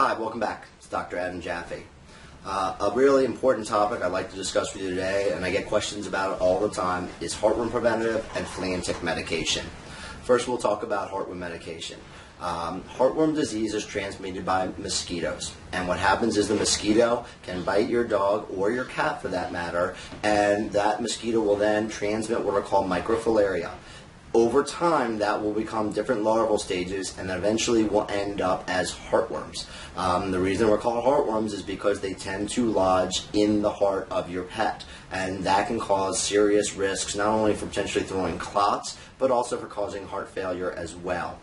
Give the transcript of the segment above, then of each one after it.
Hi, welcome back. It's Dr. Adam Jaffe. A really important topic I'd like to discuss with you today, and I get questions about it all the time, is heartworm preventative and flea and tick medication. First, we'll talk about heartworm medication. Heartworm disease is transmitted by mosquitoes, and what happens is the mosquito can bite your dog or your cat for that matter, and that mosquito will then transmit what are called microfilaria. Over time, that will become different larval stages and eventually will end up as heartworms. The reason we're called heartworms is because they tend to lodge in the heart of your pet, and that can cause serious risks, not only for potentially throwing clots, but also for causing heart failure as well.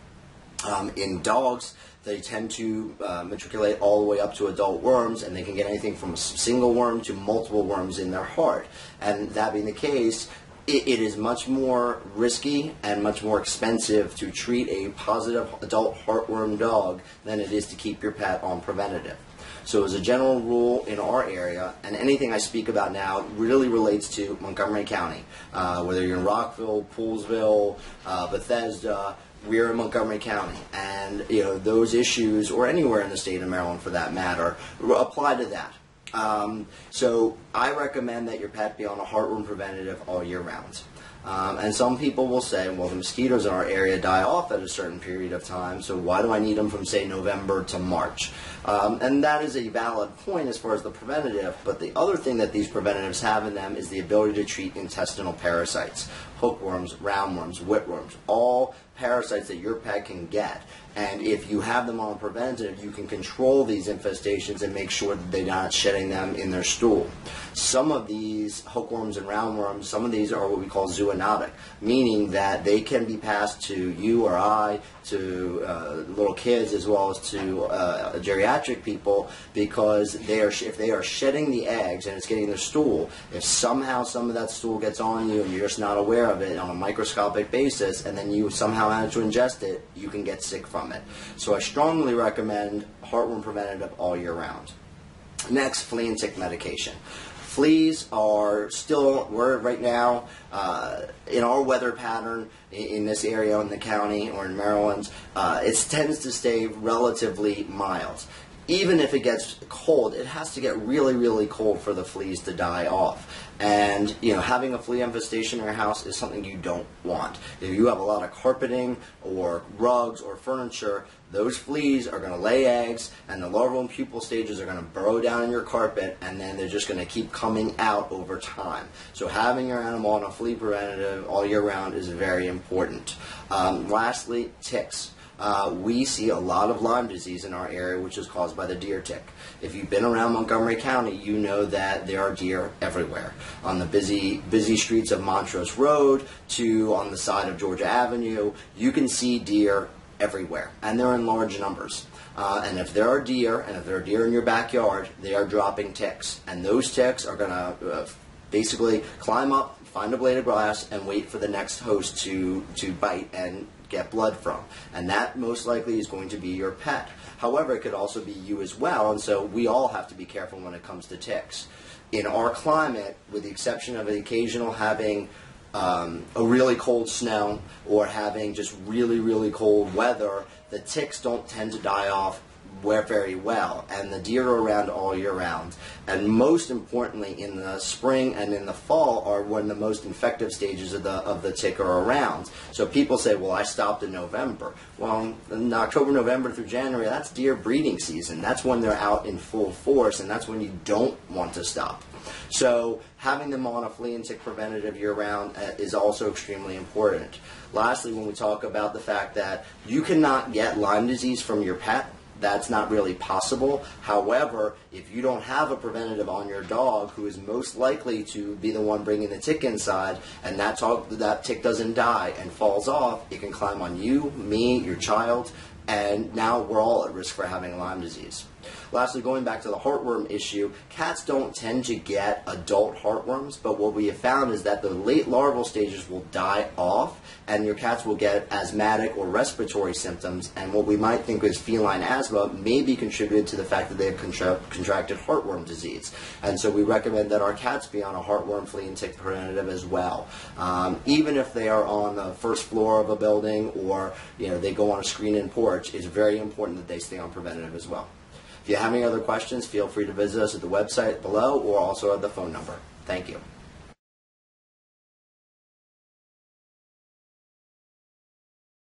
In dogs, they tend to matriculate all the way up to adult worms, and they can get anything from a single worm to multiple worms in their heart. And that being the case, it is much more risky and much more expensive to treat a positive adult heartworm dog than it is to keep your pet on preventative. So as a general rule in our area, and anything I speak about now really relates to Montgomery County, whether you're in Rockville, Poolsville, Bethesda, we're in Montgomery County, and those issues, or anywhere in the state of Maryland for that matter, apply to that. So I recommend that your pet be on a heartworm preventative all year round. And some people will say, well, the mosquitoes in our area die off at a certain period of time, so why do I need them from, say, November to March? And that is a valid point as far as the preventative, but the other thing that these preventatives have in them is the ability to treat intestinal parasites, hookworms, roundworms, whipworms, all parasites that your pet can get. And if you have them on a preventative, you can control these infestations and make sure that they're not shedding them in their stool. Some of these hookworms and roundworms, some of these are what we call zoonotic, meaning that they can be passed to you or I, to little kids, as well as to geriatric people, because if they are shedding the eggs and it's getting their stool, if somehow some of that stool gets on you and you're just not aware of it on a microscopic basis, and then you somehow manage to ingest it, you can get sick from it. So I strongly recommend heartworm preventative all year round. Next, flea and tick medication. Fleas are still, we're right now, in our weather pattern in this area in the county or in Maryland, it tends to stay relatively mild. Even if it gets cold, it has to get really, really cold for the fleas to die off. And having a flea infestation in your house is something you don't want. If you have a lot of carpeting or rugs or furniture, those fleas are going to lay eggs, and the larval and pupal stages are going to burrow down in your carpet, and then they're just going to keep coming out over time. So having your animal on a flea preventative all year round is very important. Lastly, ticks. We see a lot of Lyme disease in our area, which is caused by the deer tick. If you've been around Montgomery County, you know that there are deer everywhere. On the busy streets of Montrose Road to on the side of Georgia Avenue, you can see deer everywhere, and they're in large numbers. And if there are deer, and if there are deer in your backyard, they are dropping ticks. And those ticks are going to basically climb up, find a blade of grass, and wait for the next host to bite and get blood from. And that most likely is going to be your pet. However, it could also be you as well, and so we all have to be careful when it comes to ticks. In our climate, with the exception of the occasional having a really cold snow or having just really, really cold weather, the ticks don't tend to die off very well, and the deer are around all year round. And most importantly, in the spring and in the fall are when the most infective stages of the tick are around. So people say, well, I stopped in November. Well, in October, November through January, that's deer breeding season. That's when they're out in full force, and that's when you don't want to stop. So having them on a flea and tick preventative year-round is also extremely important. Lastly, when we talk about the fact that you cannot get Lyme disease from your pet, that's not really possible. However, if you don't have a preventative on your dog, who is most likely to be the one bringing the tick inside, and that tick doesn't die and falls off, it can climb on you, me, your child, and now we're all at risk for having Lyme disease. Lastly, going back to the heartworm issue, cats don't tend to get adult heartworms, but what we have found is that the late larval stages will die off, and your cats will get asthmatic or respiratory symptoms, and what we might think is feline asthma may be contributed to the fact that they have contracted heartworm disease. And so we recommend that our cats be on a heartworm, flea and tick preventative as well. Even if they are on the first floor of a building or they go on a screen-in porch, it's very important that they stay on preventative as well. If you have any other questions, feel free to visit us at the website below or also at the phone number. Thank you.